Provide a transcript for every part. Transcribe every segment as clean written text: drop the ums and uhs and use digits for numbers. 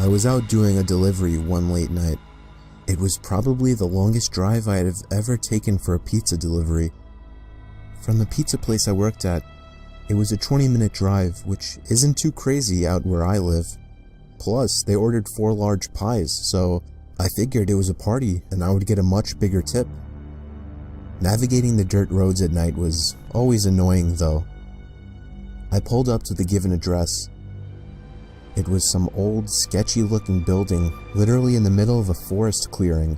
I was out doing a delivery one late night. It was probably the longest drive I have ever taken for a pizza delivery. From the pizza place I worked at, it was a 20-minute drive, which isn't too crazy out where I live. Plus, they ordered 4 large pies, so I figured it was a party and I would get a much bigger tip. Navigating the dirt roads at night was always annoying though. I pulled up to the given address. It was some old, sketchy-looking building, literally in the middle of a forest clearing.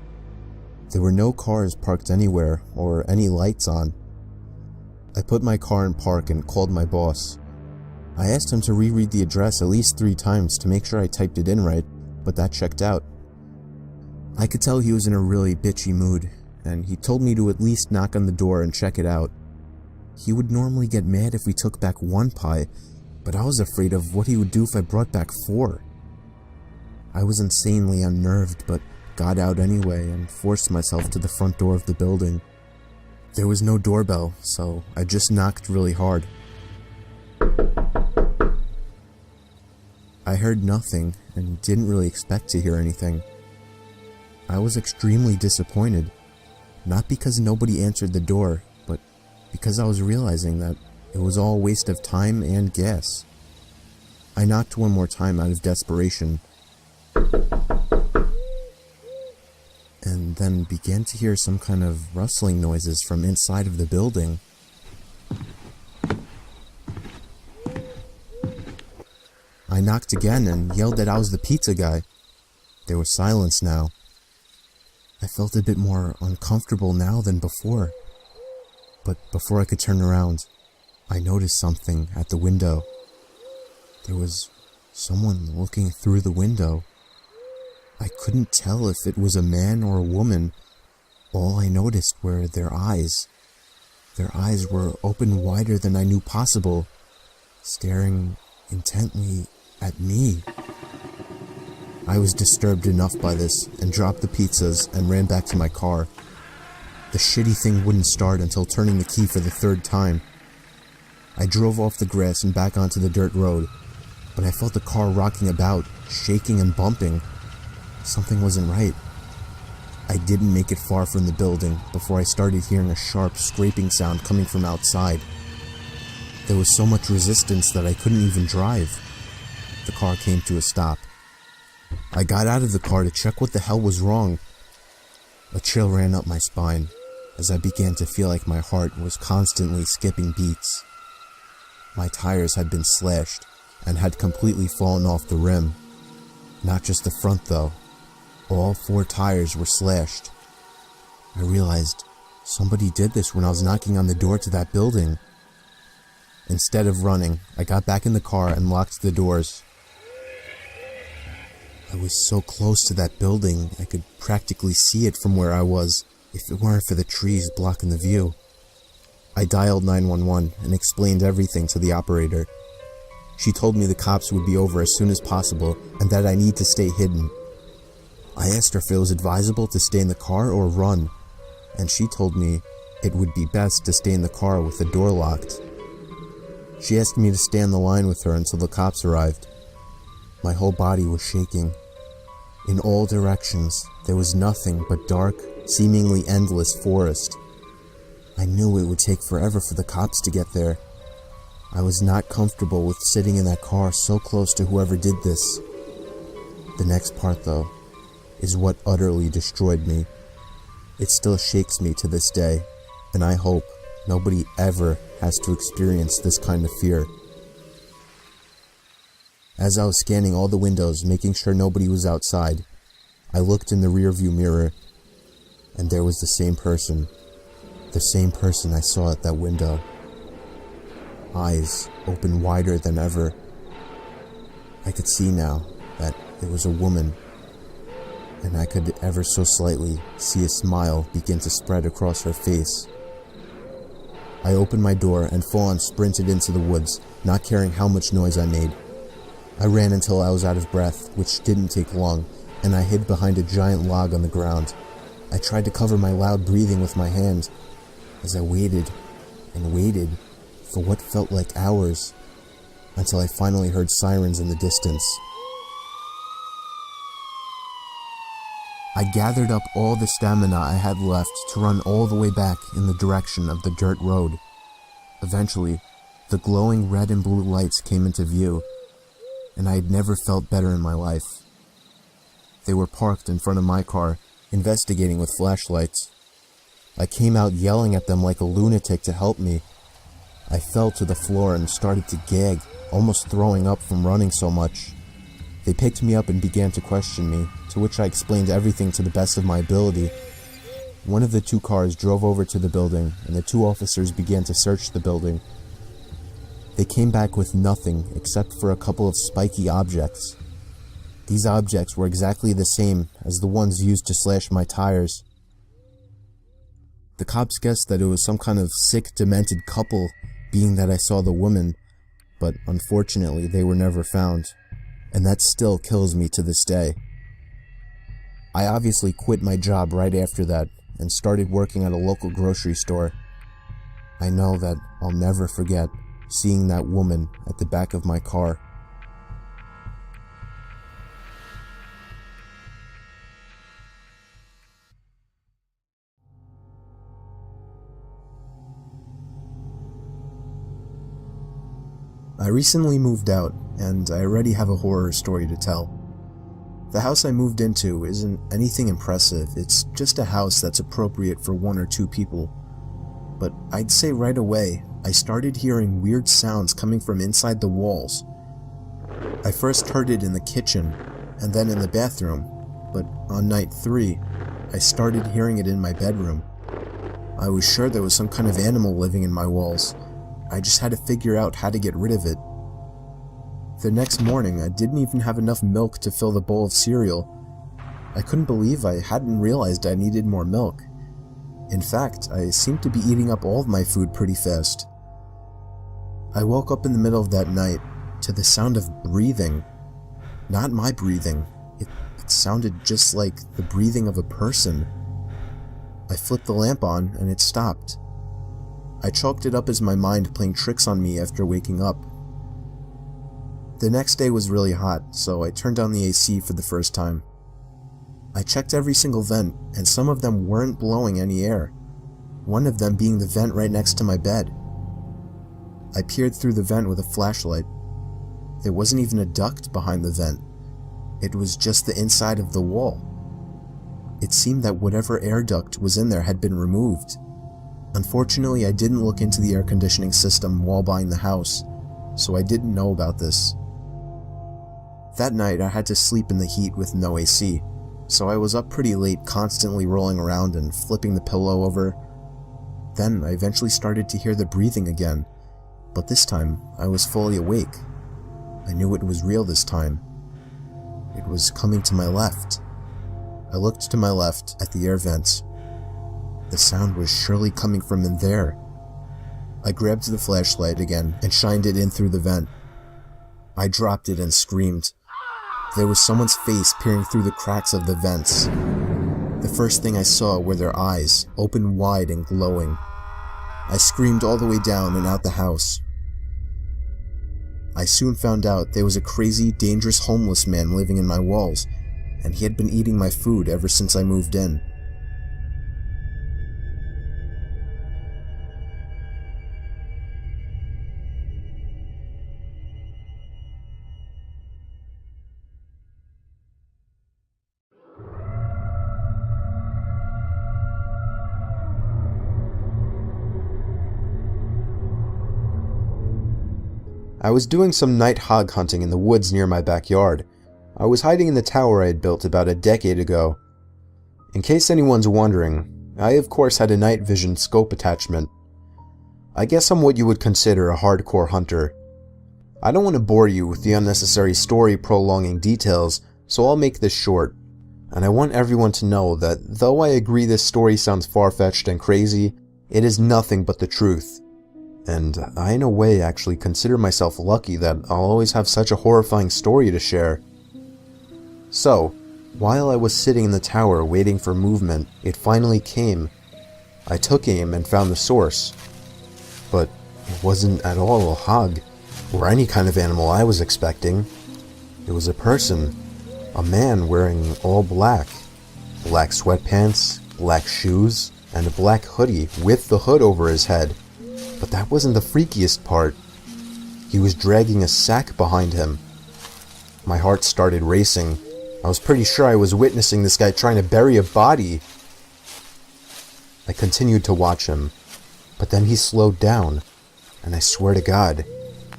There were no cars parked anywhere, or any lights on. I put my car in park and called my boss. I asked him to reread the address at least 3 times to make sure I typed it in right, but that checked out. I could tell he was in a really bitchy mood, and he told me to at least knock on the door and check it out. He would normally get mad if we took back 1 pie, but I was afraid of what he would do if I brought back 4. I was insanely unnerved, but got out anyway and forced myself to the front door of the building. There was no doorbell, so I just knocked really hard. I heard nothing and didn't really expect to hear anything. I was extremely disappointed, not because nobody answered the door, but because I was realizing that it was all a waste of time and gas. I knocked one more time out of desperation, and then began to hear some kind of rustling noises from inside of the building. I knocked again and yelled that I was the pizza guy. There was silence now. I felt a bit more uncomfortable now than before. But before I could turn around, I noticed something at the window. There was someone looking through the window. I couldn't tell if it was a man or a woman. All I noticed were their eyes. Their eyes were open wider than I knew possible, staring intently at me. I was disturbed enough by this and dropped the pizzas and ran back to my car. The shitty thing wouldn't start until turning the key for the 3rd time. I drove off the grass and back onto the dirt road, but I felt the car rocking about, shaking and bumping. Something wasn't right. I didn't make it far from the building before I started hearing a sharp scraping sound coming from outside. There was so much resistance that I couldn't even drive. The car came to a stop. I got out of the car to check what the hell was wrong. A chill ran up my spine as I began to feel like my heart was constantly skipping beats. My tires had been slashed and had completely fallen off the rim. Not just the front though. All 4 tires were slashed. I realized somebody did this when I was knocking on the door to that building. Instead of running, I got back in the car and locked the doors. I was so close to that building, I could practically see it from where I was, if it weren't for the trees blocking the view. I dialed 911 and explained everything to the operator. She told me the cops would be over as soon as possible and that I need to stay hidden. I asked her if it was advisable to stay in the car or run, and she told me it would be best to stay in the car with the door locked. She asked me to stay on the line with her until the cops arrived. My whole body was shaking. In all directions, there was nothing but dark, seemingly endless forest. I knew it would take forever for the cops to get there. I was not comfortable with sitting in that car so close to whoever did this. The next part, though, is what utterly destroyed me. It still shakes me to this day, and I hope nobody ever has to experience this kind of fear. As I was scanning all the windows, making sure nobody was outside, I looked in the rearview mirror, and there was the same person I saw at that window. Eyes open wider than ever. I could see now that it was a woman, and I could ever so slightly see a smile begin to spread across her face. I opened my door and full-on sprinted into the woods, not caring how much noise I made. I ran until I was out of breath, which didn't take long, and I hid behind a giant log on the ground. I tried to cover my loud breathing with my hand, as I waited and waited for what felt like hours, until I finally heard sirens in the distance. I gathered up all the stamina I had left to run all the way back in the direction of the dirt road. Eventually, the glowing red and blue lights came into view, and I had never felt better in my life. They were parked in front of my car, investigating with flashlights. I came out yelling at them like a lunatic to help me. I fell to the floor and started to gag, almost throwing up from running so much. They picked me up and began to question me, to which I explained everything to the best of my ability. One of the two cars drove over to the building, and the two officers began to search the building. They came back with nothing except for a couple of spiky objects. These objects were exactly the same as the ones used to slash my tires. The cops guessed that it was some kind of sick, demented couple, being that I saw the woman, but unfortunately they were never found, and that still kills me to this day. I obviously quit my job right after that and started working at a local grocery store. I know that I'll never forget seeing that woman at the back of my car. I recently moved out, and I already have a horror story to tell. The house I moved into isn't anything impressive, it's just a house that's appropriate for 1 or 2 people. But I'd say right away, I started hearing weird sounds coming from inside the walls. I first heard it in the kitchen, and then in the bathroom, but on night 3, I started hearing it in my bedroom. I was sure there was some kind of animal living in my walls. I just had to figure out how to get rid of it. The next morning, I didn't even have enough milk to fill the bowl of cereal. I couldn't believe I hadn't realized I needed more milk. In fact, I seemed to be eating up all of my food pretty fast. I woke up in the middle of that night to the sound of breathing. Not my breathing. It sounded just like the breathing of a person. I flipped the lamp on and it stopped. I chalked it up as my mind playing tricks on me after waking up. The next day was really hot, so I turned on the AC for the first time. I checked every single vent, and some of them weren't blowing any air, one of them being the vent right next to my bed. I peered through the vent with a flashlight. There wasn't even a duct behind the vent. It was just the inside of the wall. It seemed that whatever air duct was in there had been removed. Unfortunately, I didn't look into the air conditioning system while buying the house, so I didn't know about this. That night, I had to sleep in the heat with no AC, so I was up pretty late, constantly rolling around and flipping the pillow over. Then, I eventually started to hear the breathing again, but this time, I was fully awake. I knew it was real this time. It was coming to my left. I looked to my left at the air vents. The sound was surely coming from in there. I grabbed the flashlight again and shined it in through the vent. I dropped it and screamed. There was someone's face peering through the cracks of the vents. The first thing I saw were their eyes, open wide and glowing. I screamed all the way down and out the house. I soon found out there was a crazy, dangerous homeless man living in my walls, and he had been eating my food ever since I moved in. I was doing some night hog hunting in the woods near my backyard. I was hiding in the tower I had built about a decade ago. In case anyone's wondering, I of course had a night vision scope attachment. I guess I'm what you would consider a hardcore hunter. I don't want to bore you with the unnecessary story prolonging details, so I'll make this short. And I want everyone to know that though I agree this story sounds far-fetched and crazy, it is nothing but the truth. And I in a way actually consider myself lucky that I'll always have such a horrifying story to share. So, while I was sitting in the tower waiting for movement, it finally came. I took aim and found the source. But it wasn't at all a hog, or any kind of animal I was expecting. It was a person, a man wearing all black. Black sweatpants, black shoes, and a black hoodie with the hood over his head. But that wasn't the freakiest part. He was dragging a sack behind him. My heart started racing. I was pretty sure I was witnessing this guy trying to bury a body. I continued to watch him, but then he slowed down, and I swear to God,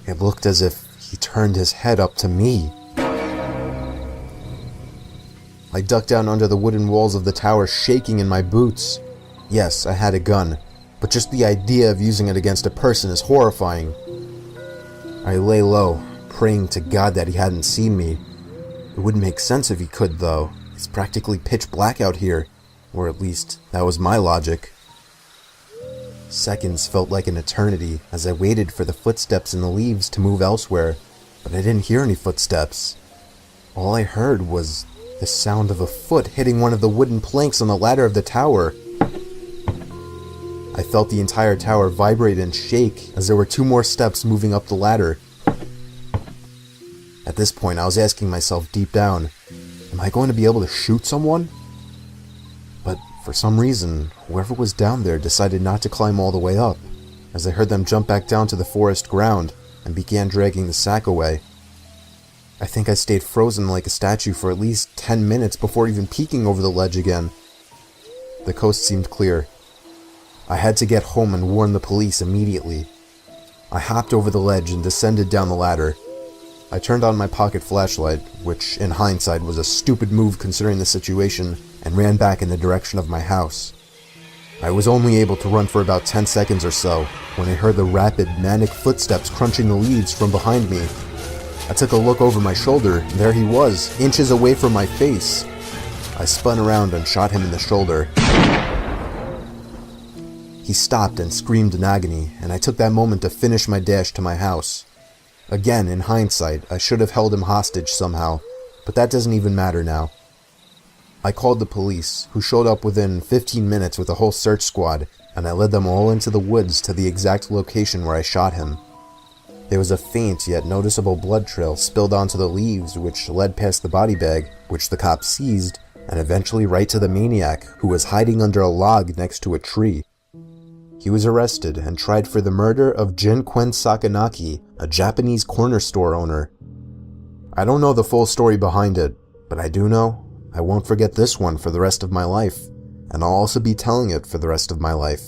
it looked as if he turned his head up to me. I ducked down under the wooden walls of the tower, shaking in my boots. Yes, I had a gun, but just the idea of using it against a person is horrifying. I lay low, praying to God that he hadn't seen me. It wouldn't make sense if he could, though. It's practically pitch black out here. Or at least, that was my logic. Seconds felt like an eternity as I waited for the footsteps in the leaves to move elsewhere, but I didn't hear any footsteps. All I heard was the sound of a foot hitting one of the wooden planks on the ladder of the tower. I felt the entire tower vibrate and shake as there were 2 more steps moving up the ladder. At this point, I was asking myself deep down, am I going to be able to shoot someone? But for some reason, whoever was down there decided not to climb all the way up, as I heard them jump back down to the forest ground and began dragging the sack away. I think I stayed frozen like a statue for at least 10 minutes before even peeking over the ledge again. The coast seemed clear. I had to get home and warn the police immediately. I hopped over the ledge and descended down the ladder. I turned on my pocket flashlight, which in hindsight was a stupid move considering the situation, and ran back in the direction of my house. I was only able to run for about 10 seconds or so when I heard the rapid, manic footsteps crunching the leaves from behind me. I took a look over my shoulder, and there he was, inches away from my face. I spun around and shot him in the shoulder. He stopped and screamed in agony, and I took that moment to finish my dash to my house. Again, in hindsight, I should have held him hostage somehow, but that doesn't even matter now. I called the police, who showed up within 15 minutes with a whole search squad, and I led them all into the woods to the exact location where I shot him. There was a faint yet noticeable blood trail spilled onto the leaves, which led past the body bag, which the cops seized, and eventually right to the maniac, who was hiding under a log next to a tree. He was arrested and tried for the murder of Jin-Quen Sakanaki, a Japanese corner store owner. I don't know the full story behind it, but I do know I won't forget this one for the rest of my life, and I'll also be telling it for the rest of my life.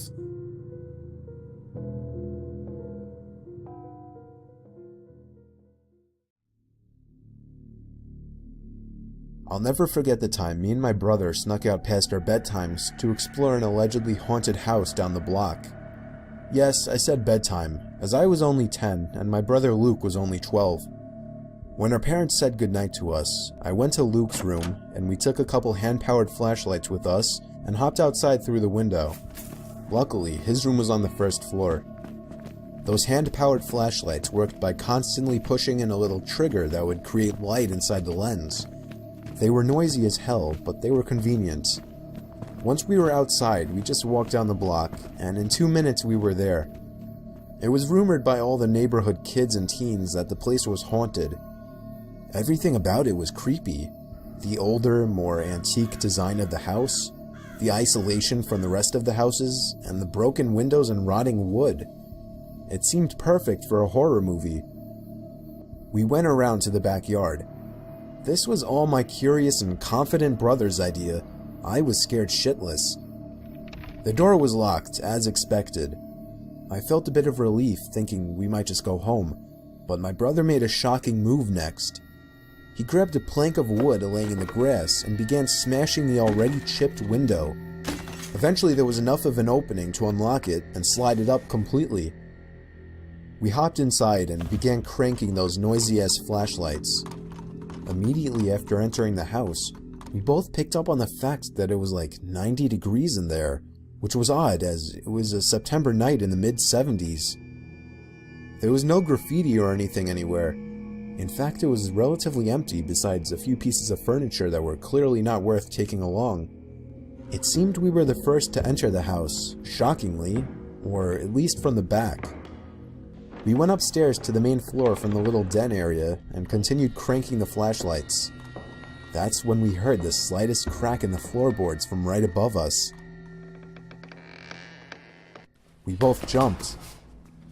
I'll never forget the time me and my brother snuck out past our bedtimes to explore an allegedly haunted house down the block. Yes, I said bedtime, as I was only 10 and my brother Luke was only 12. When our parents said goodnight to us, I went to Luke's room and we took a couple hand-powered flashlights with us and hopped outside through the window. Luckily, his room was on the first floor. Those hand-powered flashlights worked by constantly pushing in a little trigger that would create light inside the lens. They were noisy as hell, but they were convenient. Once we were outside, we just walked down the block, and in 2 minutes we were there. It was rumored by all the neighborhood kids and teens that the place was haunted. Everything about it was creepy. The older, more antique design of the house, the isolation from the rest of the houses, and the broken windows and rotting wood. It seemed perfect for a horror movie. We went around to the backyard. This was all my curious and confident brother's idea. I was scared shitless. The door was locked, as expected. I felt a bit of relief, thinking we might just go home, but my brother made a shocking move next. He grabbed a plank of wood laying in the grass and began smashing the already chipped window. Eventually there was enough of an opening to unlock it and slide it up completely. We hopped inside and began cranking those noisy-ass flashlights. Immediately after entering the house, we both picked up on the fact that it was like 90 degrees in there, which was odd as it was a September night in the mid-70s. There was no graffiti or anything anywhere. In fact, it was relatively empty besides a few pieces of furniture that were clearly not worth taking along. It seemed we were the first to enter the house, shockingly, or at least from the back. We went upstairs to the main floor from the little den area and continued cranking the flashlights. That's when we heard the slightest crack in the floorboards from right above us. We both jumped.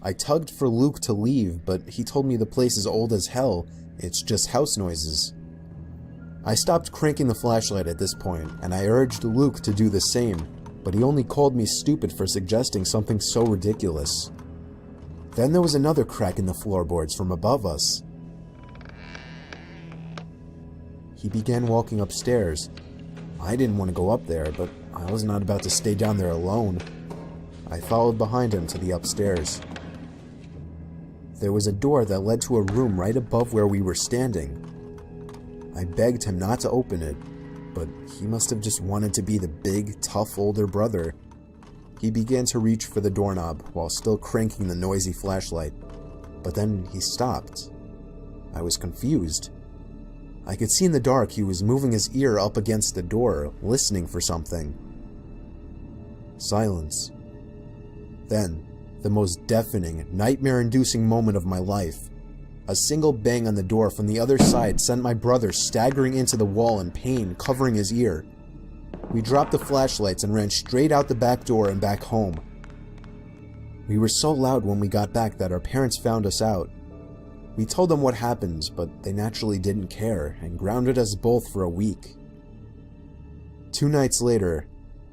I tugged for Luke to leave, but he told me the place is old as hell. It's just house noises. I stopped cranking the flashlight at this point, and I urged Luke to do the same, but he only called me stupid for suggesting something so ridiculous. Then there was another crack in the floorboards from above us. He began walking upstairs. I didn't want to go up there, but I was not about to stay down there alone. I followed behind him to the upstairs. There was a door that led to a room right above where we were standing. I begged him not to open it, but he must have just wanted to be the big, tough older brother. He began to reach for the doorknob while still cranking the noisy flashlight, but then he stopped. I was confused. I could see in the dark he was moving his ear up against the door, listening for something. Silence. Then, the most deafening, nightmare-inducing moment of my life. A single bang on the door from the other side sent my brother staggering into the wall in pain, covering his ear. We dropped the flashlights and ran straight out the back door and back home. We were so loud when we got back that our parents found us out. We told them what happened, but they naturally didn't care and grounded us both for a week. 2 nights later,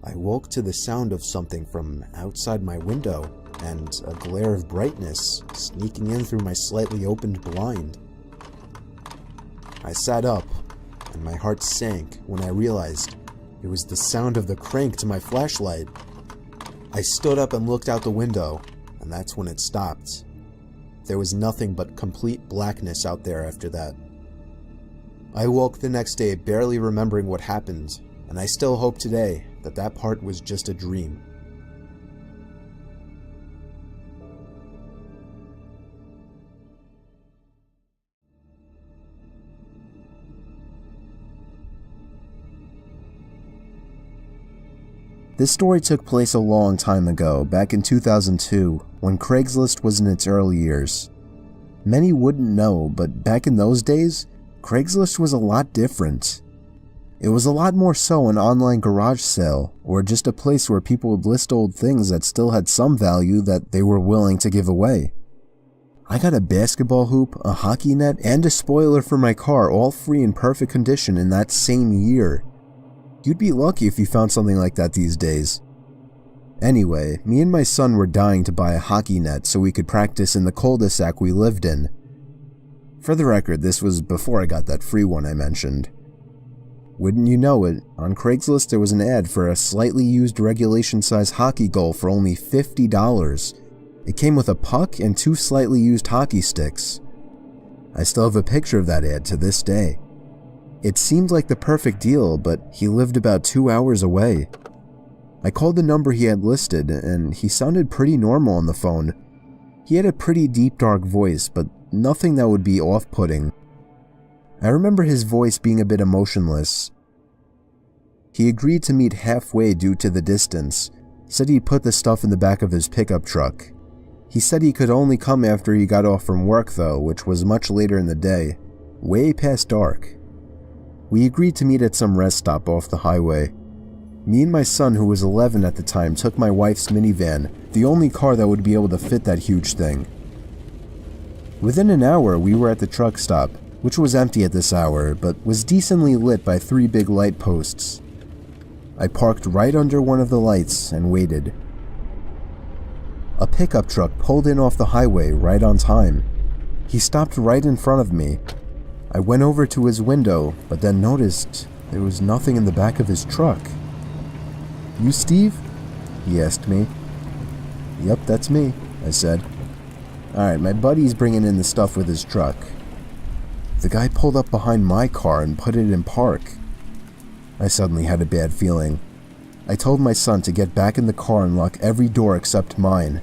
I woke to the sound of something from outside my window and a glare of brightness sneaking in through my slightly opened blind. I sat up, and my heart sank when I realized it was the sound of the crank to my flashlight. I stood up and looked out the window, and that's when it stopped. There was nothing but complete blackness out there after that. I woke the next day barely remembering what happened, and I still hope today that that part was just a dream. This story took place a long time ago, back in 2002, when Craigslist was in its early years. Many wouldn't know, but back in those days, Craigslist was a lot different. It was a lot more so an online garage sale, or just a place where people would list old things that still had some value that they were willing to give away. I got a basketball hoop, a hockey net, and a spoiler for my car, all free in perfect condition in that same year. You'd be lucky if you found something like that these days. Anyway, me and my son were dying to buy a hockey net so we could practice in the cul-de-sac we lived in. For the record, this was before I got that free one I mentioned. Wouldn't you know it, on Craigslist there was an ad for a slightly used regulation-size hockey goal for only $50. It came with a puck and 2 slightly used hockey sticks. I still have a picture of that ad to this day. It seemed like the perfect deal, but he lived about 2 hours away. I called the number he had listed, and he sounded pretty normal on the phone. He had a pretty deep, dark voice, but nothing that would be off-putting. I remember his voice being a bit emotionless. He agreed to meet halfway due to the distance, said he'd put the stuff in the back of his pickup truck. He said he could only come after he got off from work though, which was much later in the day, way past dark. We agreed to meet at some rest stop off the highway. Me and my son, who was 11 at the time, took my wife's minivan, the only car that would be able to fit that huge thing. Within an hour, we were at the truck stop, which was empty at this hour, but was decently lit by 3 big light posts. I parked right under one of the lights and waited. A pickup truck pulled in off the highway right on time. He stopped right in front of me. I went over to his window, but then noticed there was nothing in the back of his truck. "You Steve?" he asked me. "Yep, that's me," I said. "Alright, my buddy's bringing in the stuff with his truck." The guy pulled up behind my car and put it in park. I suddenly had a bad feeling. I told my son to get back in the car and lock every door except mine.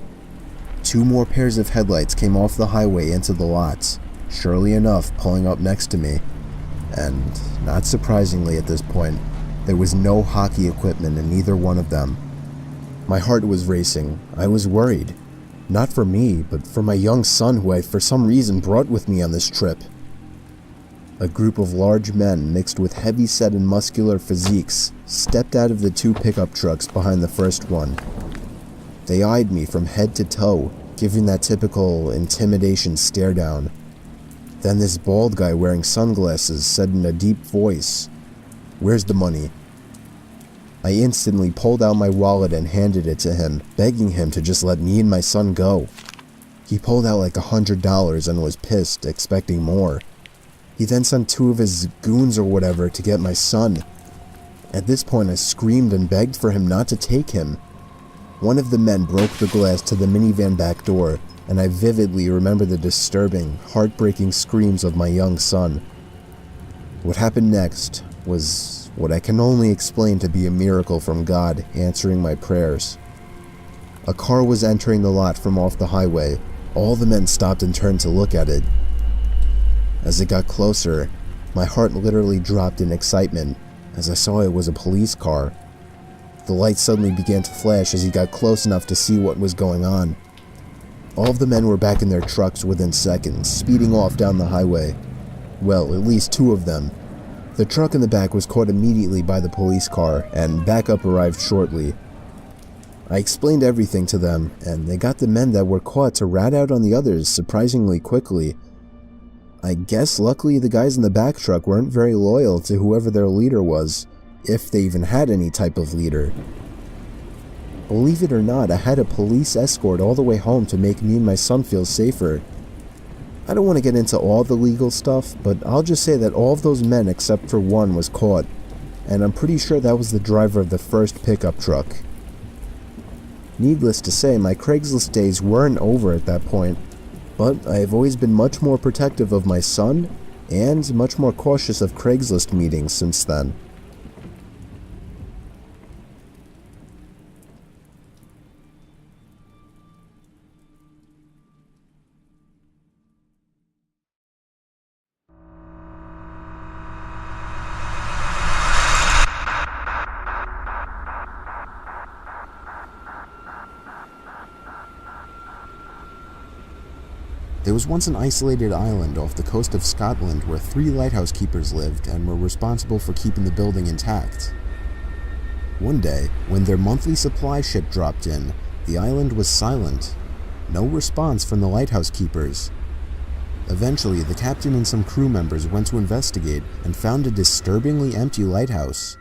2 more pairs of headlights came off the highway into the lots, surely enough pulling up next to me. And, not surprisingly at this point, there was no hockey equipment in either one of them. My heart was racing. I was worried. Not for me, but for my young son who I for some reason brought with me on this trip. A group of large men mixed with heavy-set and muscular physiques stepped out of the 2 pickup trucks behind the first one. They eyed me from head to toe, giving that typical intimidation stare down. Then this bald guy wearing sunglasses said in a deep voice, "Where's the money?" I instantly pulled out my wallet and handed it to him, begging him to just let me and my son go. He pulled out like $100 and was pissed, expecting more. He then sent 2 of his goons or whatever to get my son. At this point I screamed and begged for him not to take him. One of the men broke the glass to the minivan back door, and I vividly remember the disturbing, heartbreaking screams of my young son. What happened next was what I can only explain to be a miracle from God answering my prayers. A car was entering the lot from off the highway. All the men stopped and turned to look at it. As it got closer, my heart literally dropped in excitement as I saw it was a police car. The lights suddenly began to flash as he got close enough to see what was going on. All of the men were back in their trucks within seconds, speeding off down the highway. Well, at least 2 of them. The truck in the back was caught immediately by the police car, and backup arrived shortly. I explained everything to them, and they got the men that were caught to rat out on the others surprisingly quickly. I guess luckily the guys in the back truck weren't very loyal to whoever their leader was, if they even had any type of leader. Believe it or not, I had a police escort all the way home to make me and my son feel safer. I don't want to get into all the legal stuff, but I'll just say that all of those men except for one was caught, and I'm pretty sure that was the driver of the first pickup truck. Needless to say, my Craigslist days weren't over at that point, but I have always been much more protective of my son, and much more cautious of Craigslist meetings since then. There was once an isolated island off the coast of Scotland where 3 lighthouse keepers lived and were responsible for keeping the building intact. One day, when their monthly supply ship dropped in, the island was silent. No response from the lighthouse keepers. Eventually, the captain and some crew members went to investigate and found a disturbingly empty lighthouse.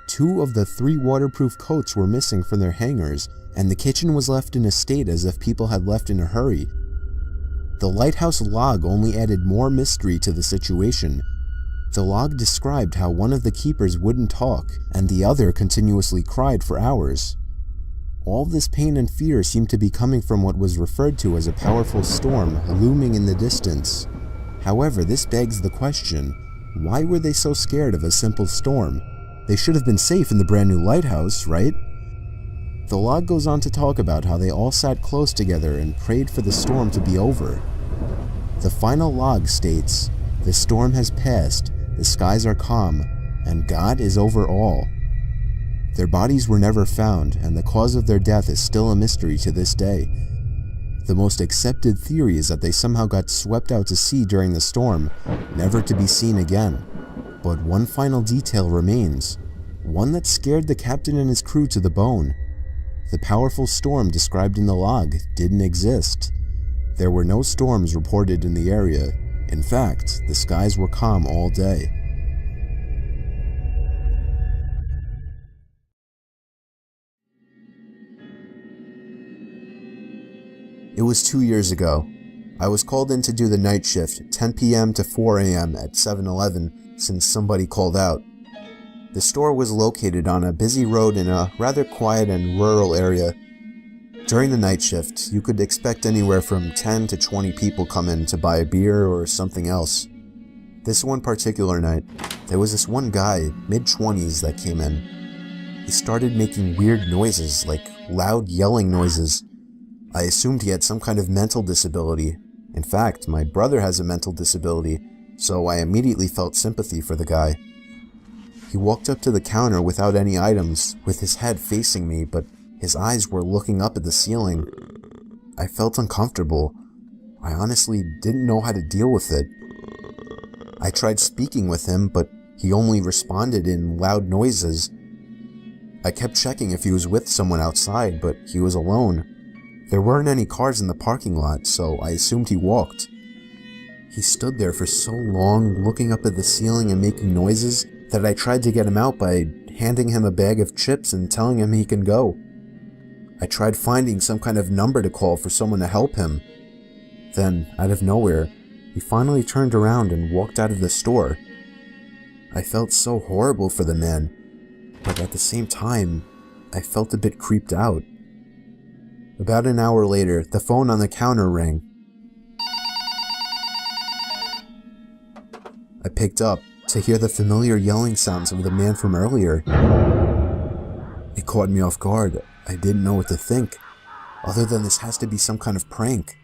2 of the 3 waterproof coats were missing from their hangars, and the kitchen was left in a state as if people had left in a hurry. The lighthouse log only added more mystery to the situation. The log described how one of the keepers wouldn't talk, and the other continuously cried for hours. All this pain and fear seemed to be coming from what was referred to as a powerful storm looming in the distance. However, this begs the question, why were they so scared of a simple storm? They should have been safe in the brand new lighthouse, right? The log goes on to talk about how they all sat close together and prayed for the storm to be over. The final log states, "The storm has passed, the skies are calm, and God is over all." Their bodies were never found, and the cause of their death is still a mystery to this day. The most accepted theory is that they somehow got swept out to sea during the storm, never to be seen again. But one final detail remains, one that scared the captain and his crew to the bone. The powerful storm described in the log didn't exist. There were no storms reported in the area. In fact, the skies were calm all day. It was 2 years ago. I was called in to do the night shift, 10 p.m. to 4 a.m. at 7-Eleven, since somebody called out. The store was located on a busy road in a rather quiet and rural area. During the night shift, you could expect anywhere from 10 to 20 people come in to buy a beer or something else. This one particular night, there was this one guy, mid-20s, that came in. He started making weird noises, like loud yelling noises. I assumed he had some kind of mental disability. In fact, my brother has a mental disability, so I immediately felt sympathy for the guy. He walked up to the counter without any items, with his head facing me, but his eyes were looking up at the ceiling. I felt uncomfortable. I honestly didn't know how to deal with it. I tried speaking with him, but he only responded in loud noises. I kept checking if he was with someone outside, but he was alone. There weren't any cars in the parking lot, so I assumed he walked. He stood there for so long, looking up at the ceiling and making noises, that I tried to get him out by handing him a bag of chips and telling him he can go. I tried finding some kind of number to call for someone to help him. Then, out of nowhere, he finally turned around and walked out of the store. I felt so horrible for the man, but at the same time, I felt a bit creeped out. About an hour later, the phone on the counter rang. I picked up to hear the familiar yelling sounds of the man from earlier. It caught me off guard. I didn't know what to think, other than this has to be some kind of prank.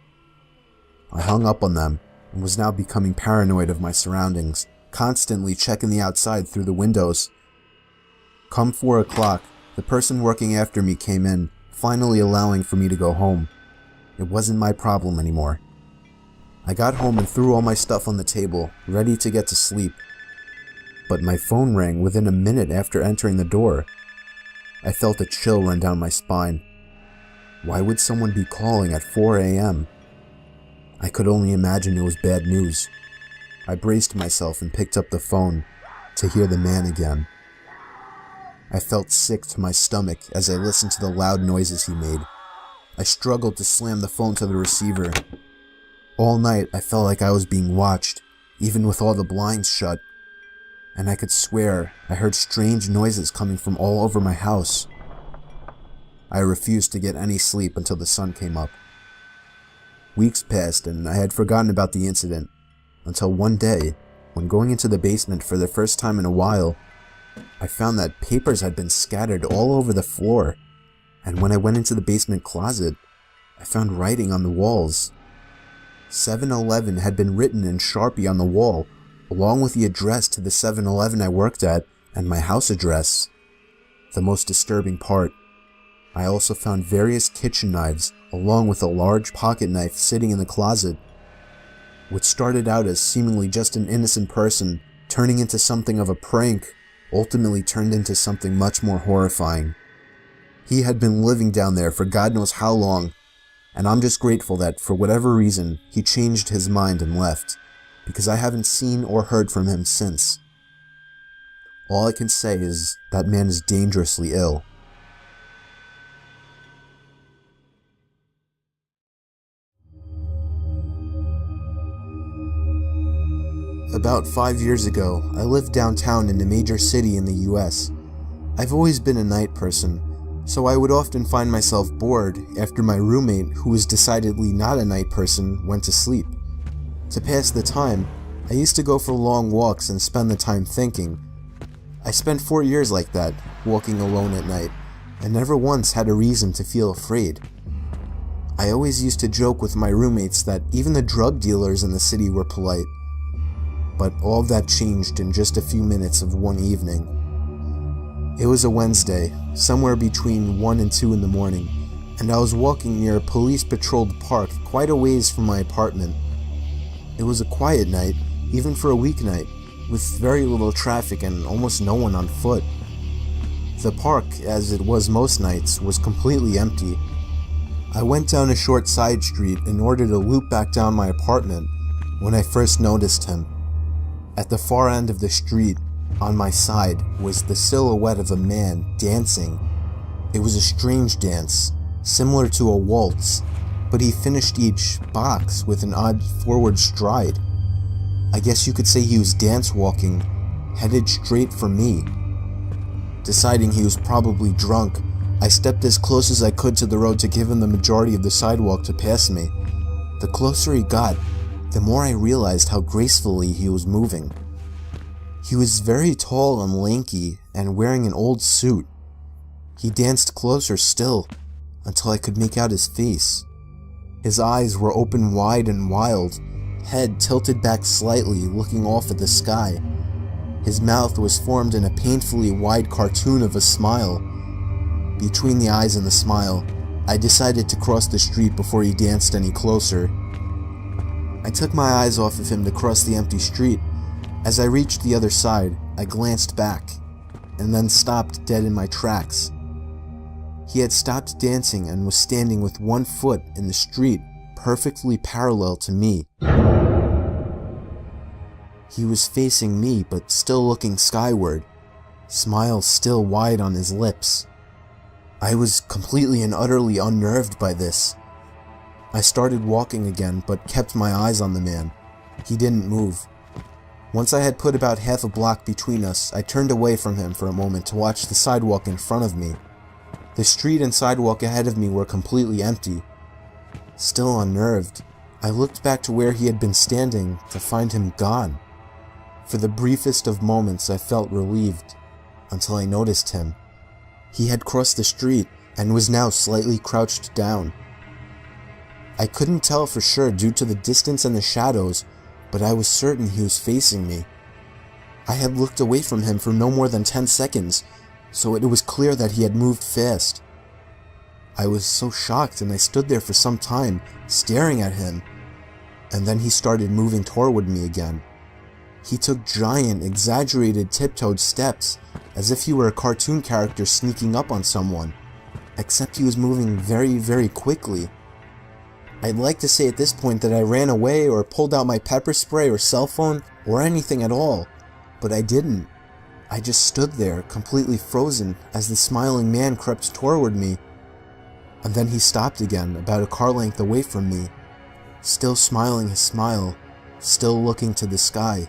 I hung up on them and was now becoming paranoid of my surroundings, constantly checking the outside through the windows. Come 4 o'clock, the person working after me came in, finally allowing for me to go home. It wasn't my problem anymore. I got home and threw all my stuff on the table, ready to get to sleep. But my phone rang within a minute after entering the door. I felt a chill run down my spine. Why would someone be calling at 4 a.m.? I could only imagine it was bad news. I braced myself and picked up the phone to hear the man again. I felt sick to my stomach as I listened to the loud noises he made. I struggled to slam the phone to the receiver. All night I felt like I was being watched, even with all the blinds shut. And I could swear I heard strange noises coming from all over my house. I refused to get any sleep until the sun came up. Weeks passed and I had forgotten about the incident, until one day, when going into the basement for the first time in a while, I found that papers had been scattered all over the floor, and when I went into the basement closet, I found writing on the walls. 7-Eleven had been written in Sharpie on the wall, along with the address to the 7-Eleven I worked at and my house address. The most disturbing part, I also found various kitchen knives along with a large pocket knife sitting in the closet. What started out as seemingly just an innocent person turning into something of a prank ultimately turned into something much more horrifying. He had been living down there for God knows how long, and I'm just grateful that for whatever reason he changed his mind and left, because I haven't seen or heard from him since. All I can say is that man is dangerously ill. About 5 years ago, I lived downtown in a major city in the US. I've always been a night person, so I would often find myself bored after my roommate, who was decidedly not a night person, went to sleep. To pass the time, I used to go for long walks and spend the time thinking. I spent 4 years like that, walking alone at night, and never once had a reason to feel afraid. I always used to joke with my roommates that even the drug dealers in the city were polite. But all of that changed in just a few minutes of one evening. It was a Wednesday, somewhere between 1 and 2 in the morning, and I was walking near a police-patrolled park quite a ways from my apartment. It was a quiet night, even for a weeknight, with very little traffic and almost no one on foot. The park, as it was most nights, was completely empty. I went down a short side street in order to loop back down my apartment when I first noticed him. At the far end of the street, on my side, was the silhouette of a man dancing. It was a strange dance, similar to a waltz, but he finished each box with an odd forward stride. I guess you could say he was dance walking, headed straight for me. Deciding he was probably drunk, I stepped as close as I could to the road to give him the majority of the sidewalk to pass me. The closer he got, the more I realized how gracefully he was moving. He was very tall and lanky and wearing an old suit. He danced closer still, until I could make out his face. His eyes were open wide and wild, head tilted back slightly, looking off at the sky. His mouth was formed in a painfully wide cartoon of a smile. Between the eyes and the smile, I decided to cross the street before he danced any closer. I took my eyes off of him to cross the empty street, As I reached the other side, I glanced back, and then stopped dead in my tracks. He had stopped dancing and was standing with one foot in the street, perfectly parallel to me. He was facing me, but still looking skyward, smile still wide on his lips. I was completely and utterly unnerved by this. I started walking again, but kept my eyes on the man. He didn't move. Once I had put about half a block between us, I turned away from him for a moment to watch the sidewalk in front of me. The street and sidewalk ahead of me were completely empty. Still unnerved, I looked back to where he had been standing to find him gone. For the briefest of moments I felt relieved, until I noticed him. He had crossed the street and was now slightly crouched down. I couldn't tell for sure due to the distance and the shadows, but I was certain he was facing me. I had looked away from him for no more than 10 seconds, so it was clear that he had moved fast. I was so shocked and I stood there for some time, staring at him, and then he started moving toward me again. He took giant, exaggerated tiptoed steps, as if he were a cartoon character sneaking up on someone, except he was moving very, very quickly. I'd like to say at this point that I ran away or pulled out my pepper spray or cell phone or anything at all, but I didn't. I just stood there, completely frozen, as the smiling man crept toward me. And then he stopped again, about a car length away from me, still smiling his smile, still looking to the sky.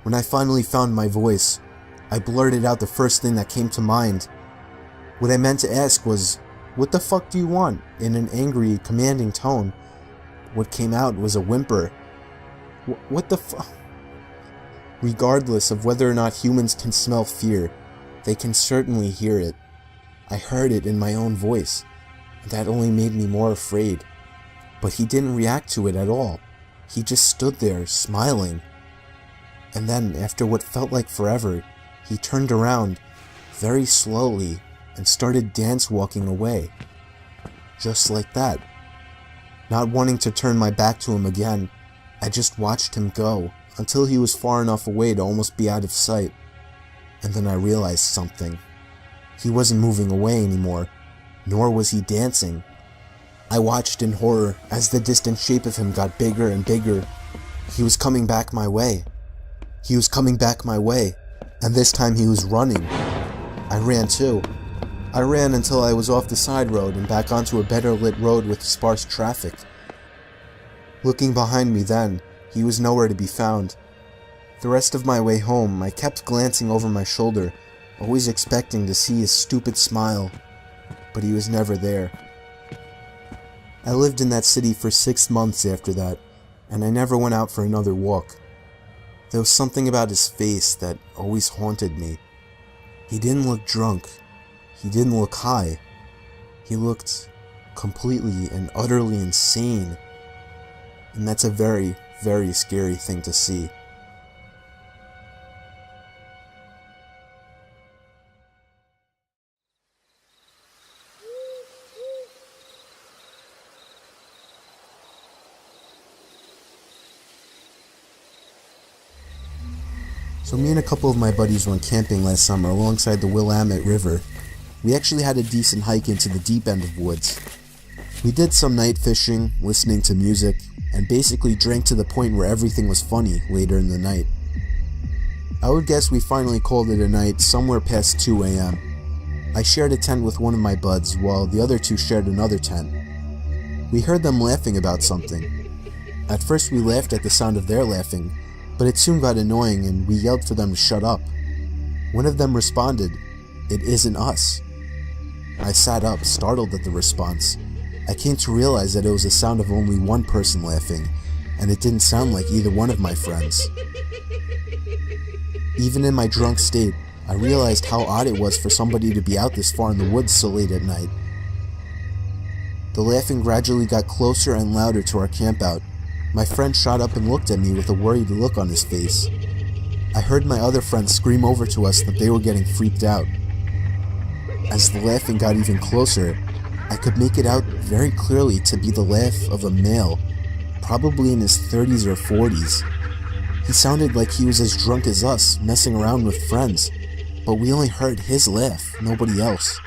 When I finally found my voice, I blurted out the first thing that came to mind. What I meant to ask was, "What the fuck do you want?" in an angry, commanding tone. What came out was a whimper. What the fuck? Regardless of whether or not humans can smell fear, they can certainly hear it. I heard it in my own voice, and that only made me more afraid. But he didn't react to it at all. He just stood there, smiling. And then, after what felt like forever, he turned around, very slowly, and started dance-walking away. Just like that. Not wanting to turn my back to him again, I just watched him go, until he was far enough away to almost be out of sight. And then I realized something. He wasn't moving away anymore, nor was he dancing. I watched in horror as the distant shape of him got bigger and bigger. He was coming back my way. He was coming back my way, and this time he was running. I ran too. I ran until I was off the side road and back onto a better lit road with sparse traffic. Looking behind me then, he was nowhere to be found. The rest of my way home, I kept glancing over my shoulder, always expecting to see his stupid smile, but he was never there. I lived in that city for 6 months after that, and I never went out for another walk. There was something about his face that always haunted me. He didn't look drunk. He didn't look high. He looked completely and utterly insane. And that's a very, very scary thing to see. So me and a couple of my buddies went camping last summer alongside the Willamette River. We actually had a decent hike into the deep end of woods. We did some night fishing, listening to music, and basically drank to the point where everything was funny later in the night. I would guess we finally called it a night somewhere past 2 a.m. I shared a tent with one of my buds while the other two shared another tent. We heard them laughing about something. At first we laughed at the sound of their laughing, but it soon got annoying and we yelled for them to shut up. One of them responded, "It isn't us." I sat up, startled at the response. I came to realize that it was the sound of only one person laughing, and it didn't sound like either one of my friends. Even in my drunk state, I realized how odd it was for somebody to be out this far in the woods so late at night. The laughing gradually got closer and louder to our campout. My friend shot up and looked at me with a worried look on his face. I heard my other friends scream over to us that they were getting freaked out. As the laughing got even closer, I could make it out very clearly to be the laugh of a male, probably in his 30s or 40s. He sounded like he was as drunk as us, messing around with friends, but we only heard his laugh, nobody else.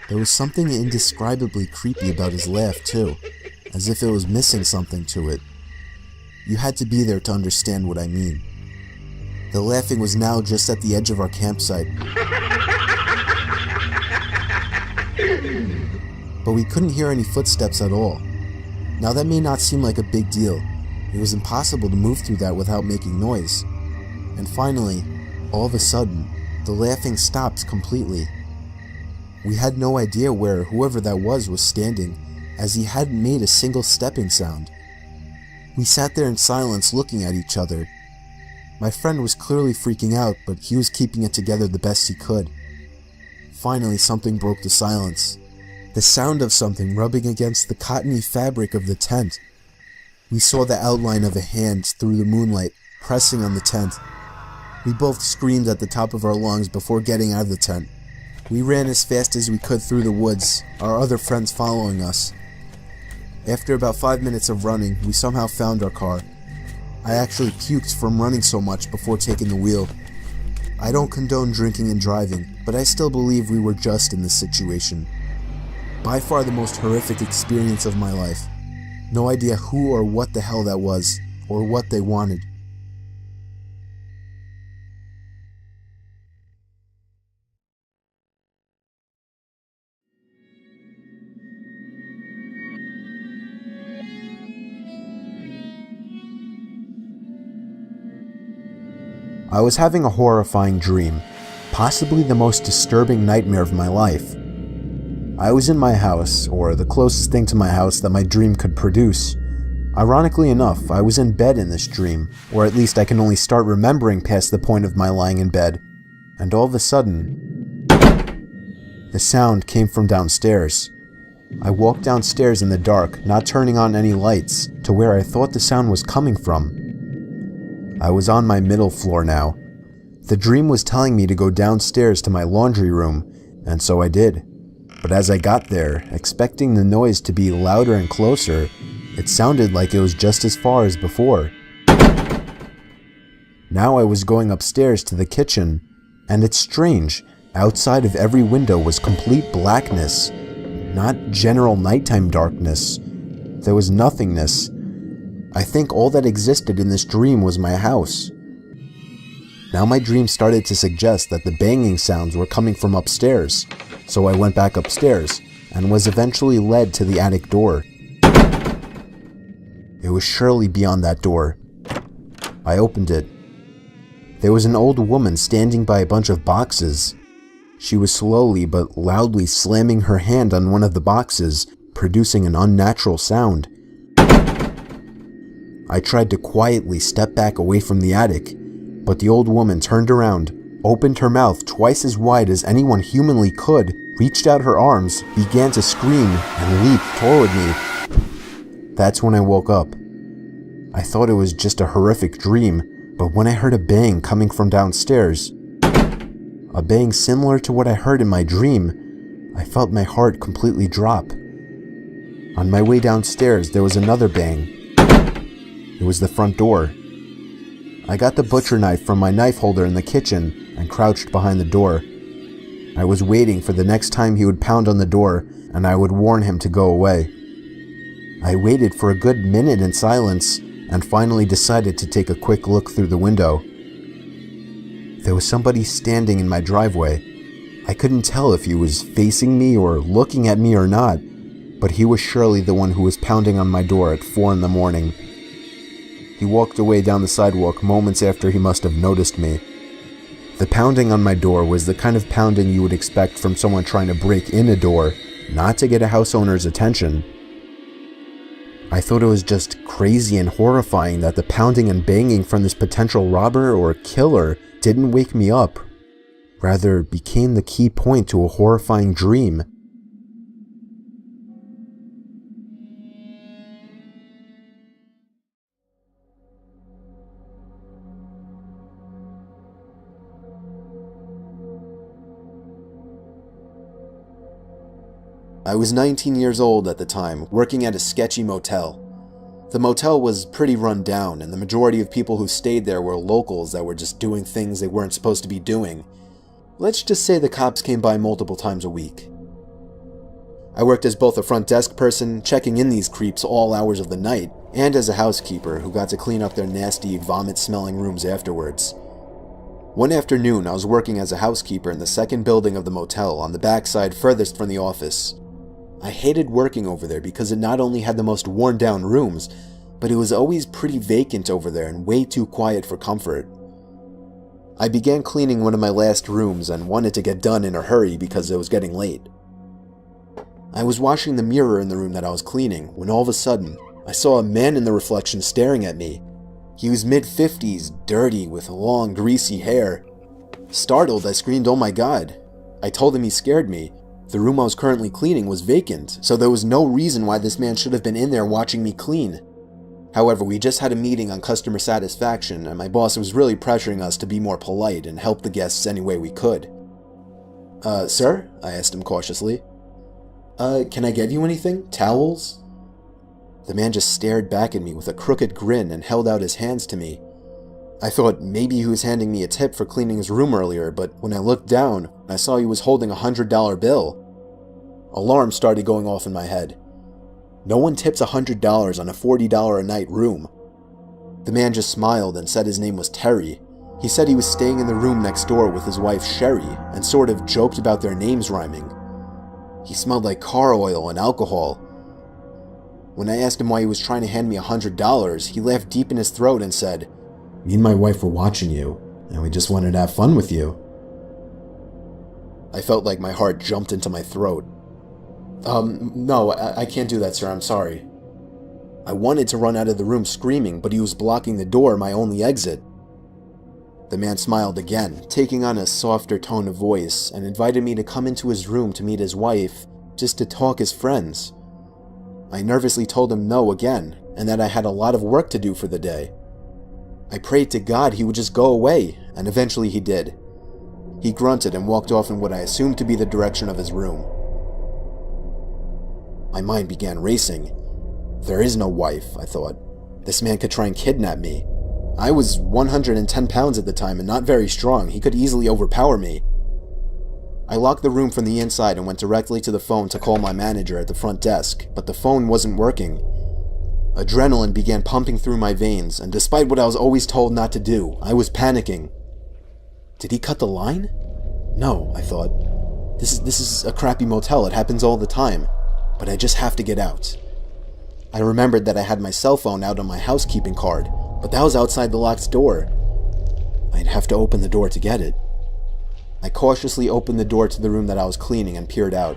There was something indescribably creepy about his laugh too, as if it was missing something to it. You had to be there to understand what I mean. The laughing was now just at the edge of our campsite, but we couldn't hear any footsteps at all. Now that may not seem like a big deal. It was impossible to move through that without making noise. And finally, all of a sudden, the laughing stopped completely. We had no idea where whoever that was standing, as he hadn't made a single stepping sound. We sat there in silence looking at each other. My friend was clearly freaking out, but he was keeping it together the best he could. Finally, something broke the silence. The sound of something rubbing against the cottony fabric of the tent. We saw the outline of a hand through the moonlight, pressing on the tent. We both screamed at the top of our lungs before getting out of the tent. We ran as fast as we could through the woods, our other friends following us. After about 5 minutes of running, we somehow found our car. I actually puked from running so much before taking the wheel. I don't condone drinking and driving, but I still believe we were just in this situation. By far the most horrific experience of my life. No idea who or what the hell that was, or what they wanted. I was having a horrifying dream, possibly the most disturbing nightmare of my life. I was in my house, or the closest thing to my house that my dream could produce. Ironically enough, I was in bed in this dream, or at least I can only start remembering past the point of my lying in bed, and all of a sudden, the sound came from downstairs. I walked downstairs in the dark, not turning on any lights, to where I thought the sound was coming from. I was on my middle floor now. The dream was telling me to go downstairs to my laundry room, and so I did. But as I got there, expecting the noise to be louder and closer, it sounded like it was just as far as before. Now I was going upstairs to the kitchen, and it's strange, outside of every window was complete blackness, not general nighttime darkness. There was nothingness. I think all that existed in this dream was my house. Now my dream started to suggest that the banging sounds were coming from upstairs, so I went back upstairs and was eventually led to the attic door. It was surely beyond that door. I opened it. There was an old woman standing by a bunch of boxes. She was slowly but loudly slamming her hand on one of the boxes, producing an unnatural sound. I tried to quietly step back away from the attic, but the old woman turned around, opened her mouth twice as wide as anyone humanly could, reached out her arms, began to scream, and leaped toward me. That's when I woke up. I thought it was just a horrific dream, but when I heard a bang coming from downstairs, a bang similar to what I heard in my dream, I felt my heart completely drop. On my way downstairs, there was another bang. It was the front door. I got the butcher knife from my knife holder in the kitchen and crouched behind the door. I was waiting for the next time he would pound on the door and I would warn him to go away. I waited for a good minute in silence and finally decided to take a quick look through the window. There was somebody standing in my driveway. I couldn't tell if he was facing me or looking at me or not, but he was surely the one who was pounding on my door at 4 a.m. He walked away down the sidewalk moments after he must have noticed me. The pounding on my door was the kind of pounding you would expect from someone trying to break in a door, not to get a house owner's attention. I thought it was just crazy and horrifying that the pounding and banging from this potential robber or killer didn't wake me up, rather became the key point to a horrifying dream. I was 19 years old at the time, working at a sketchy motel. The motel was pretty run down, and the majority of people who stayed there were locals that were just doing things they weren't supposed to be doing. Let's just say the cops came by multiple times a week. I worked as both a front desk person, checking in these creeps all hours of the night, and as a housekeeper who got to clean up their nasty, vomit-smelling rooms afterwards. One afternoon, I was working as a housekeeper in the second building of the motel on the backside furthest from the office. I hated working over there because it not only had the most worn-down rooms, but it was always pretty vacant over there and way too quiet for comfort. I began cleaning one of my last rooms and wanted to get done in a hurry because it was getting late. I was washing the mirror in the room that I was cleaning when all of a sudden, I saw a man in the reflection staring at me. He was mid-50s, dirty, with long, greasy hair. Startled, I screamed, "Oh my God." I told him he scared me. The room I was currently cleaning was vacant, so there was no reason why this man should have been in there watching me clean. However, we just had a meeting on customer satisfaction, and my boss was really pressuring us to be more polite and help the guests any way we could. Sir?" I asked him cautiously. Can I get you anything? Towels?" The man just stared back at me with a crooked grin and held out his hands to me. I thought maybe he was handing me a tip for cleaning his room earlier, but when I looked down, I saw he was holding a $100 bill. Alarms started going off in my head. No one tips $100 on a $40 a night room. The man just smiled and said his name was Terry. He said he was staying in the room next door with his wife Sherry and sort of joked about their names rhyming. He smelled like car oil and alcohol. When I asked him why he was trying to hand me $100, he laughed deep in his throat and said, "Me and my wife were watching you, and we just wanted to have fun with you." I felt like my heart jumped into my throat. No, I can't do that, sir, I'm sorry." I wanted to run out of the room screaming, but he was blocking the door, my only exit. The man smiled again, taking on a softer tone of voice, and invited me to come into his room to meet his wife, just to talk as friends. I nervously told him no again, and that I had a lot of work to do for the day. I prayed to God he would just go away, and eventually he did. He grunted and walked off in what I assumed to be the direction of his room. My mind began racing. There is no wife, I thought. This man could try and kidnap me. I was 110 pounds at the time and not very strong. He could easily overpower me. I locked the room from the inside and went directly to the phone to call my manager at the front desk, but the phone wasn't working. Adrenaline began pumping through my veins, and despite what I was always told not to do, I was panicking. Did he cut the line? No, I thought. This is a crappy motel. It happens all the time. But I just have to get out. I remembered that I had my cell phone out on my housekeeping card, but that was outside the locked door. I'd have to open the door to get it. I cautiously opened the door to the room that I was cleaning and peered out.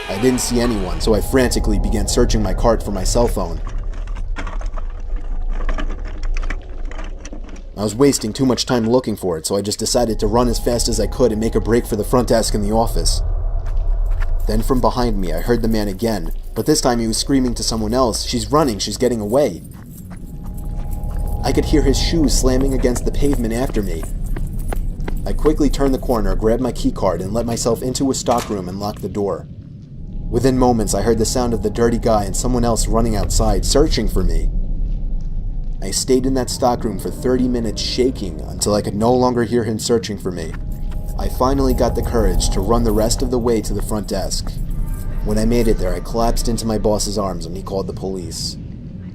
I didn't see anyone, so I frantically began searching my cart for my cell phone. I was wasting too much time looking for it, so I just decided to run as fast as I could and make a break for the front desk in the office. Then from behind me, I heard the man again, but this time he was screaming to someone else, "She's running, she's getting away." I could hear his shoes slamming against the pavement after me. I quickly turned the corner, grabbed my keycard, and let myself into a stockroom and locked the door. Within moments, I heard the sound of the dirty guy and someone else running outside, searching for me. I stayed in that stockroom for 30 minutes shaking until I could no longer hear him searching for me. I finally got the courage to run the rest of the way to the front desk. When I made it there, I collapsed into my boss's arms and he called the police.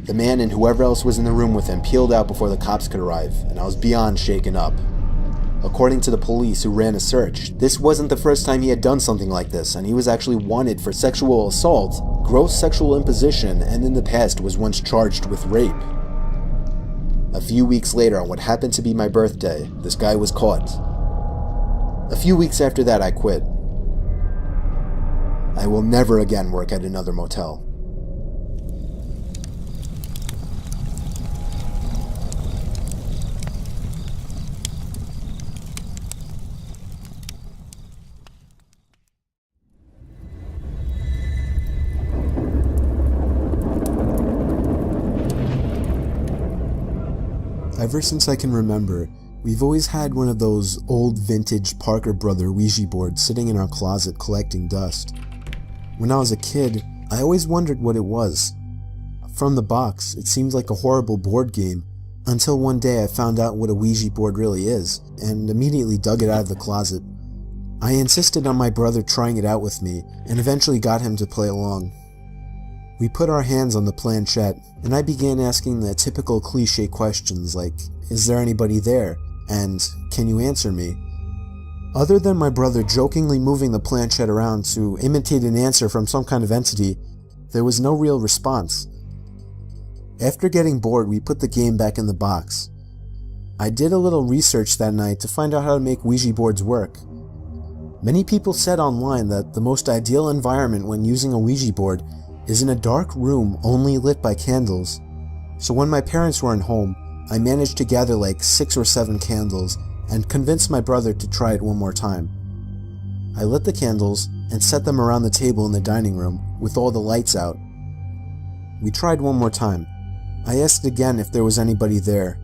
The man and whoever else was in the room with him peeled out before the cops could arrive, and I was beyond shaken up. According to the police who ran a search, this wasn't the first time he had done something like this, and he was actually wanted for sexual assault, gross sexual imposition, and in the past was once charged with rape. A few weeks later, on what happened to be my birthday, this guy was caught. A few weeks after that, I quit. I will never again work at another motel. Ever since I can remember, we've always had one of those old vintage Parker Brother Ouija boards sitting in our closet collecting dust. When I was a kid, I always wondered what it was. From the box, it seemed like a horrible board game, until one day I found out what a Ouija board really is, and immediately dug it out of the closet. I insisted on my brother trying it out with me, and eventually got him to play along. We put our hands on the planchette, and I began asking the typical cliché questions like, "Is there anybody there?" and "Can you answer me?" Other than my brother jokingly moving the planchette around to imitate an answer from some kind of entity, there was no real response. After getting bored, we put the game back in the box. I did a little research that night to find out how to make Ouija boards work. Many people said online that the most ideal environment when using a Ouija board is in a dark room only lit by candles. So when my parents weren't home, I managed to gather like 6 or 7 candles and convinced my brother to try it one more time. I lit the candles and set them around the table in the dining room with all the lights out. We tried one more time. I asked again if there was anybody there.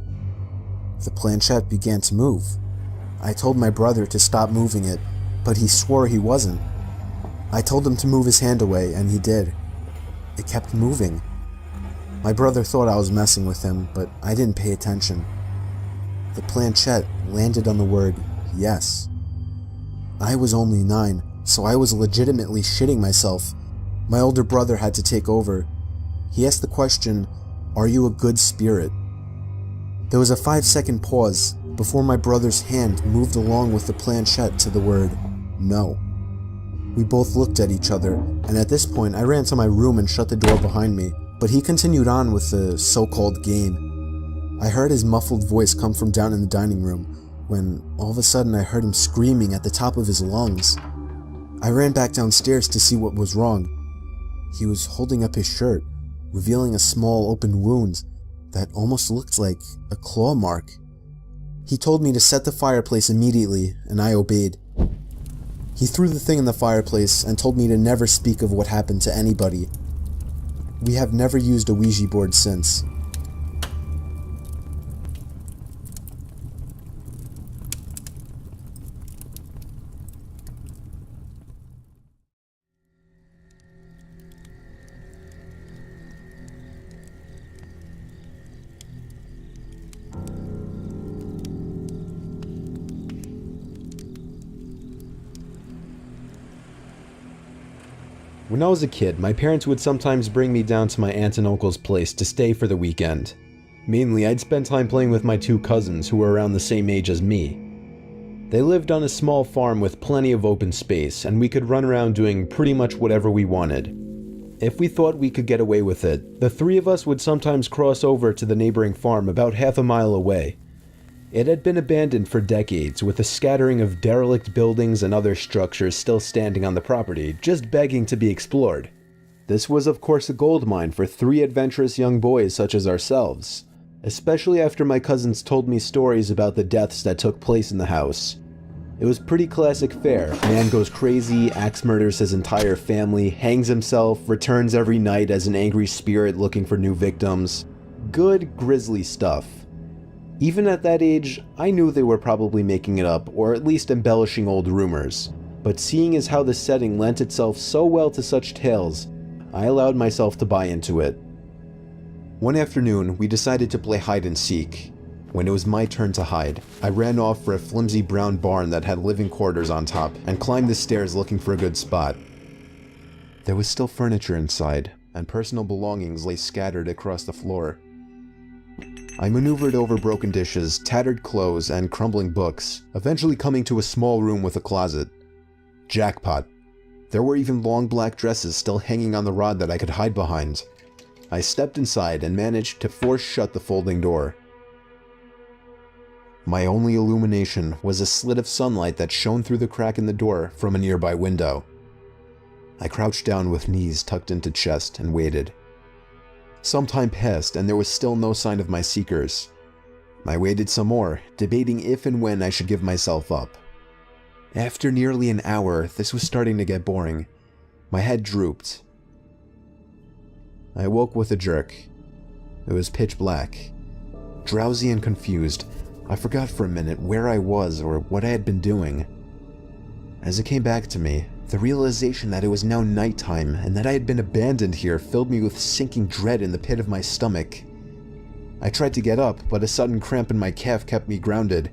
The planchette began to move. I told my brother to stop moving it, but he swore he wasn't. I told him to move his hand away, and he did. It kept moving. My brother thought I was messing with him, but I didn't pay attention. The planchette landed on the word yes. I was only 9, so I was legitimately shitting myself. My older brother had to take over. He asked the question, "Are you a good spirit?" There was a 5-second pause before my brother's hand moved along with the planchette to the word no. We both looked at each other, and at this point I ran to my room and shut the door behind me, but he continued on with the so-called game. I heard his muffled voice come from down in the dining room, when all of a sudden I heard him screaming at the top of his lungs. I ran back downstairs to see what was wrong. He was holding up his shirt, revealing a small open wound that almost looked like a claw mark. He told me to set the fireplace immediately, and I obeyed. He threw the thing in the fireplace and told me to never speak of what happened to anybody. We have never used a Ouija board since. When I was a kid, my parents would sometimes bring me down to my aunt and uncle's place to stay for the weekend. Mainly, I'd spend time playing with my 2 cousins who were around the same age as me. They lived on a small farm with plenty of open space, and we could run around doing pretty much whatever we wanted. If we thought we could get away with it, the 3 of us would sometimes cross over to the neighboring farm about half a mile away. It had been abandoned for decades, with a scattering of derelict buildings and other structures still standing on the property, just begging to be explored. This was of course a gold mine for 3 adventurous young boys such as ourselves, especially after my cousins told me stories about the deaths that took place in the house. It was pretty classic fare. Man goes crazy, axe murders his entire family, hangs himself, returns every night as an angry spirit looking for new victims. Good, grisly stuff. Even at that age, I knew they were probably making it up, or at least embellishing old rumors. But seeing as how the setting lent itself so well to such tales, I allowed myself to buy into it. One afternoon, we decided to play hide and seek. When it was my turn to hide, I ran off for a flimsy brown barn that had living quarters on top, and climbed the stairs looking for a good spot. There was still furniture inside, and personal belongings lay scattered across the floor. I maneuvered over broken dishes, tattered clothes, and crumbling books, eventually coming to a small room with a closet. Jackpot. There were even long black dresses still hanging on the rod that I could hide behind. I stepped inside and managed to force shut the folding door. My only illumination was a slit of sunlight that shone through the crack in the door from a nearby window. I crouched down with knees tucked into chest and waited. Some time passed and there was still no sign of my seekers. I waited some more, debating if and when I should give myself up. After nearly an hour, this was starting to get boring. My head drooped. I woke with a jerk. It was pitch black. Drowsy and confused, I forgot for a minute where I was or what I had been doing. As it came back to me, The realization that it was now nighttime and that I had been abandoned here filled me with sinking dread in the pit of my stomach. I tried to get up, but a sudden cramp in my calf kept me grounded.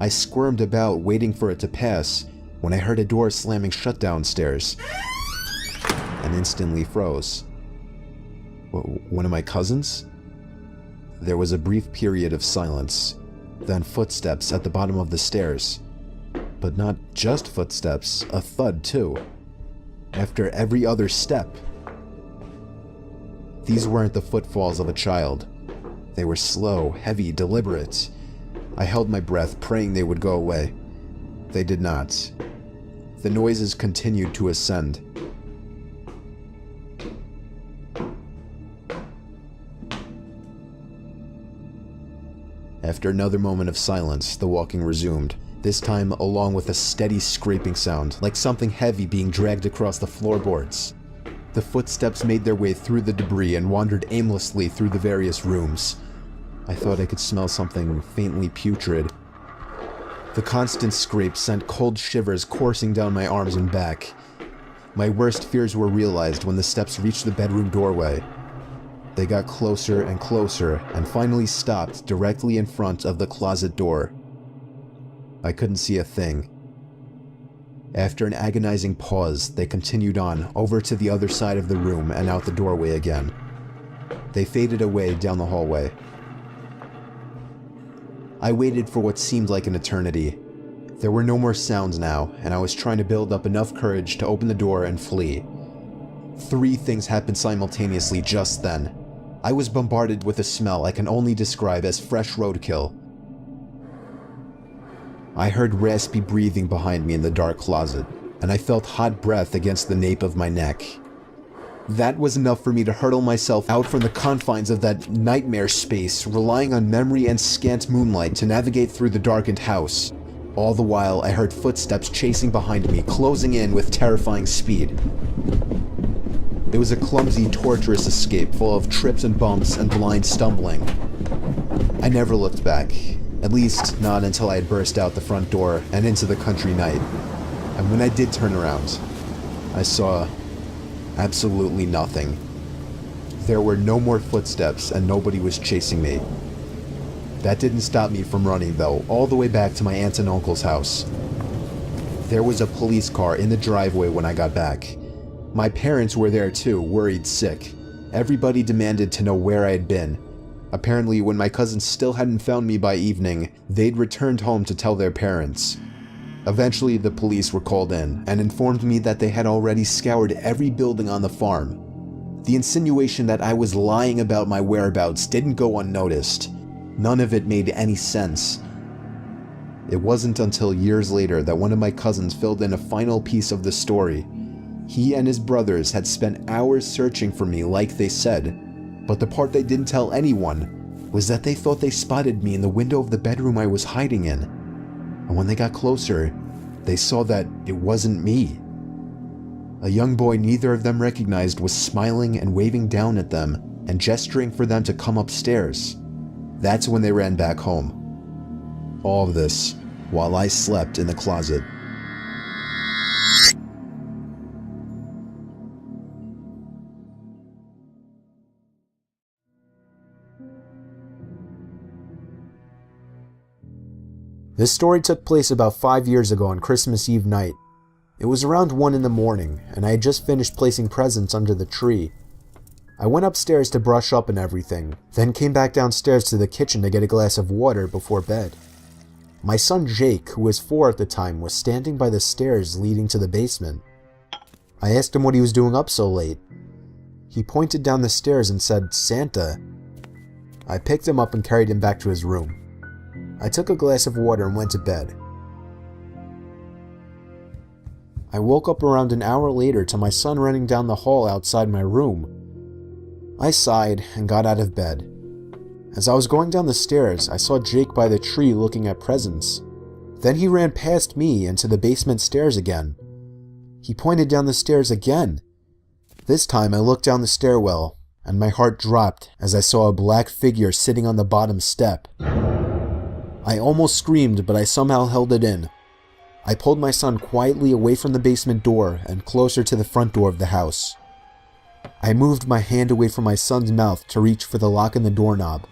I squirmed about, waiting for it to pass, when I heard a door slamming shut downstairs, and instantly froze. One of my cousins? There was a brief period of silence, then footsteps at the bottom of the stairs. But not just footsteps, a thud too. After every other step. These weren't the footfalls of a child. They were slow, heavy, deliberate. I held my breath, praying they would go away. They did not. The noises continued to ascend. After another moment of silence, the walking resumed. This time along with a steady scraping sound, like something heavy being dragged across the floorboards. The footsteps made their way through the debris and wandered aimlessly through the various rooms. I thought I could smell something faintly putrid. The constant scrape sent cold shivers coursing down my arms and back. My worst fears were realized when the steps reached the bedroom doorway. They got closer and closer and finally stopped directly in front of the closet door. I couldn't see a thing. After an agonizing pause, they continued on over to the other side of the room and out the doorway again. They faded away down the hallway. I waited for what seemed like an eternity. There were no more sounds now, and I was trying to build up enough courage to open the door and flee. 3 things happened simultaneously just then. I was bombarded with a smell I can only describe as fresh roadkill. I heard raspy breathing behind me in the dark closet, and I felt hot breath against the nape of my neck. That was enough for me to hurtle myself out from the confines of that nightmare space, relying on memory and scant moonlight to navigate through the darkened house. All the while, I heard footsteps chasing behind me, closing in with terrifying speed. It was a clumsy, torturous escape full of trips and bumps and blind stumbling. I never looked back. At least, not until I had burst out the front door and into the country night. And when I did turn around, I saw absolutely nothing. There were no more footsteps and nobody was chasing me. That didn't stop me from running though, all the way back to my aunt and uncle's house. There was a police car in the driveway when I got back. My parents were there too, worried sick. Everybody demanded to know where I had been. Apparently, when my cousins still hadn't found me by evening, they'd returned home to tell their parents. Eventually, the police were called in and informed me that they had already scoured every building on the farm. The insinuation that I was lying about my whereabouts didn't go unnoticed. None of it made any sense. It wasn't until years later that one of my cousins filled in a final piece of the story. He and his brothers had spent hours searching for me like they said. But the part they didn't tell anyone was that they thought they spotted me in the window of the bedroom I was hiding in. And when they got closer, they saw that it wasn't me. A young boy neither of them recognized was smiling and waving down at them and gesturing for them to come upstairs. That's when they ran back home. All of this while I slept in the closet. This story took place about 5 years ago on Christmas Eve night. It was around 1 in the morning, and I had just finished placing presents under the tree. I went upstairs to brush up and everything, then came back downstairs to the kitchen to get a glass of water before bed. My son Jake, who was 4 at the time, was standing by the stairs leading to the basement. I asked him what he was doing up so late. He pointed down the stairs and said, "Santa." I picked him up and carried him back to his room. I took a glass of water and went to bed. I woke up around an hour later to my son running down the hall outside my room. I sighed and got out of bed. As I was going down the stairs, I saw Jake by the tree looking at presents. Then he ran past me into the basement stairs again. He pointed down the stairs again. This time I looked down the stairwell, and my heart dropped as I saw a black figure sitting on the bottom step. I almost screamed, but I somehow held it in. I pulled my son quietly away from the basement door and closer to the front door of the house. I moved my hand away from my son's mouth to reach for the lock in the doorknob.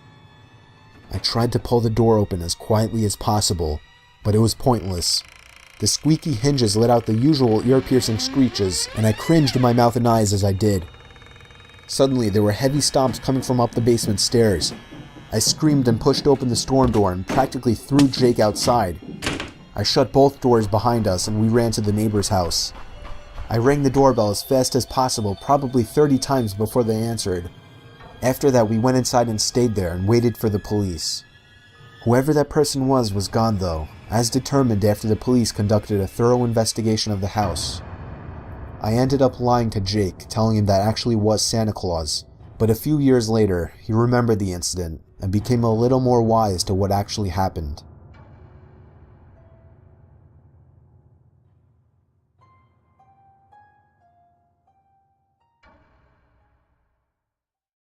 I tried to pull the door open as quietly as possible, but it was pointless. The squeaky hinges let out the usual ear-piercing screeches, and I cringed in my mouth and eyes as I did. Suddenly, there were heavy stomps coming from up the basement stairs. I screamed and pushed open the storm door and practically threw Jake outside. I shut both doors behind us and we ran to the neighbor's house. I rang the doorbell as fast as possible, probably 30 times before they answered. After that, we went inside and stayed there and waited for the police. Whoever that person was gone though, as determined after the police conducted a thorough investigation of the house. I ended up lying to Jake, telling him that actually was Santa Claus, but a few years later, he remembered the incident and became a little more wise to what actually happened.